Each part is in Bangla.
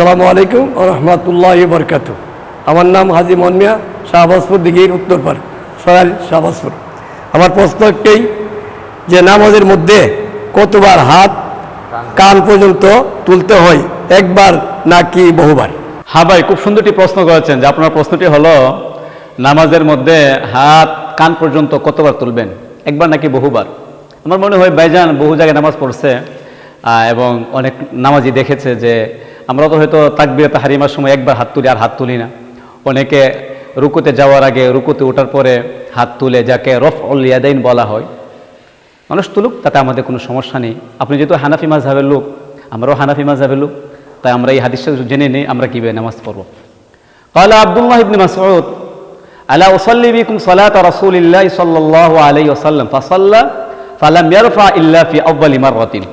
আসসালামু আলাইকুম ওয়া রাহমাতুল্লাহি ওয়া বারাকাতুহু। আমার নাম হাজী মনমিয়া, শাহবাজপুর দিঘির উত্তরপাড়, সরাইল শাহবাজপুর। আমার প্রশ্ন একটাই যে নামাজের মধ্যে কতবার হাত কান পর্যন্ত তুলতে হয়, একবার নাকি বহুবার? হ্যাঁ ভাই, খুব সুন্দরটি প্রশ্ন করেছেন। যে আপনার প্রশ্নটি হলো নামাজের মধ্যে হাত কান পর্যন্ত কতবার তুলবেন, একবার নাকি বহুবার? আমার মনে হয় ভাইজান বহু জায়গায় নামাজ পড়ছে এবং অনেক নামাজি দেখেছে যে আমরা তো হয়তো তাকবীরে তাহরিমার সময় একবার হাত তুলি আর হাত তুলি না। অনেকে রুকুতে যাওয়ার আগে, রুকুতে ওঠার পরে হাত তুলে, যাকে রফউল ইয়াদাইন বলা হয়। মানুষ তুলুক, তাতে আমাদের কোনো সমস্যা নেই। আপনি যেহেতু হানাফি মাযহাবের লোক, আমরাও হানাফি মাযহাবের লোক, তাই আমরা এই হাদিসটা জেনে নিই আমরা কীভাবে নামাজ পড়ব। ক্বালা আব্দুল্লাহ ইবনে মাসউদ আলা উসাল্লি বিকুম সালাতা রাসূলিল্লাহি সাল্লাল্লাহু আলাইহি ওয়াসাল্লাম ফাসাল্লা ফালাম ইয়ারফা ইল্লা ফি আউয়ালি মাররাতিন।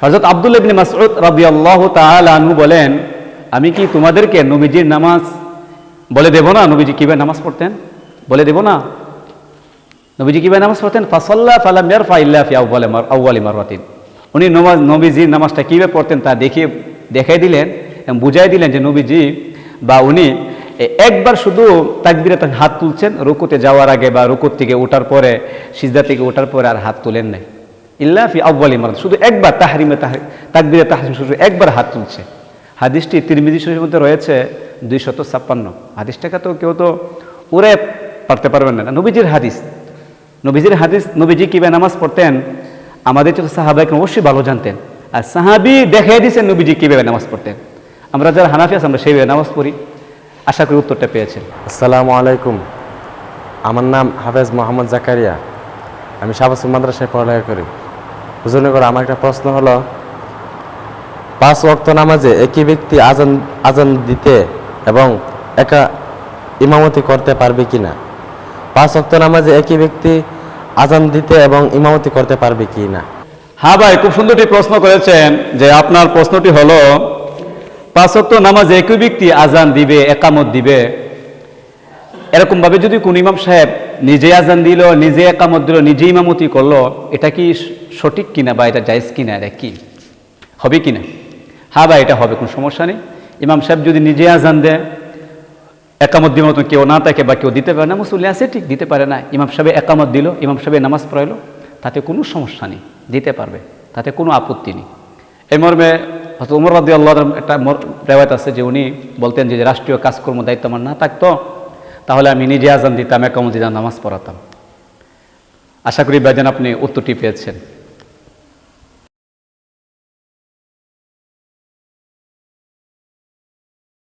হযরত আব্দুল্লাহ ইবনে মাসউদ রাদিয়াল্লাহু তাআলা আনহু বলেন, আমি কি তোমাদেরকে নবীজির নামাজ বলে দেব না? নবীজি কিভাবে নামাজ পড়তেন বলে দেব না? নবীজি কিভাবে নামাজ পড়তেন? ফাসাল্লা ফালাম ইয়ারফা ইল্লা ফি আউয়ালি মাররাতিন। উনি নবীজির নামাজটা কীভাবে পড়তেন তা দেখাই দিলেন এবং বুঝাই দিলেন যে নবীজি বা উনি একবার শুধু তাকবীরে হাত তুলছেন রুকুতে যাওয়ার আগে বা রুকুত থেকে ওঠার পরে, সিজদা থেকে ওঠার পরে আর হাত তুলেন নাই। ইল্লা ফি আউয়ালি মাররাত, শুধু একবার তাকবীরে তাহরিম শুধু একবার হাত তুলছে। হাদিসটি তিরমিজি শরীফের মধ্যে রয়েছে 256। হাদিসটাকে তো কেউ তো উড়ে পারতে পারবেন না। নবীজির হাদিস, নবীজি কীভাবে নামাজ পড়তেন আমাদের তো সাহাবায়ে কেরাম অবশ্যই ভালো জানতেন। আর সাহাবী দেখাই দিয়েছেন নবীজি কীভাবে নামাজ পড়তেন। আমরা যারা হানাফি আছি আমরা সেইভাবে নামাজ পড়ি। আশা করি উত্তরটা পেয়েছেন। আসসালামু আলাইকুম, আমার নাম হাফেজ মোহাম্মদ জাকারিয়া, আমি শাহবাজপুর মাদ্রাসায় পড়ালেখা করি। হুজুরনগর, আমার একটা প্রশ্ন হলো 5 ওয়াক্ত নামাজে একই ব্যক্তি আজান দিতে এবং একা ইমামতি করতে পারবে কিনা? 5 ওয়াক্ত নামাজে একই ব্যক্তি আজান দিতে এবং ইমামতি করতে পারবে কিনা? হ্যাঁ ভাই, খুব সুন্দরটি প্রশ্ন করেছেন। যে আপনার প্রশ্নটি হলো 5 ওয়াক্ত নামাজে একই ব্যক্তি আজান দিবে, একামত দিবে, এরকমভাবে যদি কোন ইমাম সাহেব নিজে আজান দিল, নিজে একামত দিল, নিজে ইমামতি করলো, এটা কি সঠিক কিনা বা এটা জায়েজ কিনা, এটা কি হবে কিনা? হ্যাঁ ভাই, এটা হবে, কোনো সমস্যা নেই। ইমাম সাহেব যদি নিজে আজান দেয়, একামত দিবার মতো কেউ না থাকে বা কেউ দিতে পারে না, মুসল্লি আছে ঠিক দিতে পারে না, ইমাম সাহেব একামত দিল, ইমাম সাহেব নামাজ পড়াইলো, তাতে কোনো সমস্যা নেই, দিতে পারবে, তাতে কোনো আপত্তি নেই। এই মর্মে হযরত ওমর রাদিয়াল্লাহু আনহু একটা রিওয়ায়াত আছে যে উনি বলতেন যে রাষ্ট্রীয় কাজকর্ম দায়িত্ব আমার না থাকতো তাহলে আমি নিজে আজান দিতাম, একামত দিতাম, নামাজ পড়াতাম। আশা করি ভাইজান আপনি উত্তরটি পেয়েছেন।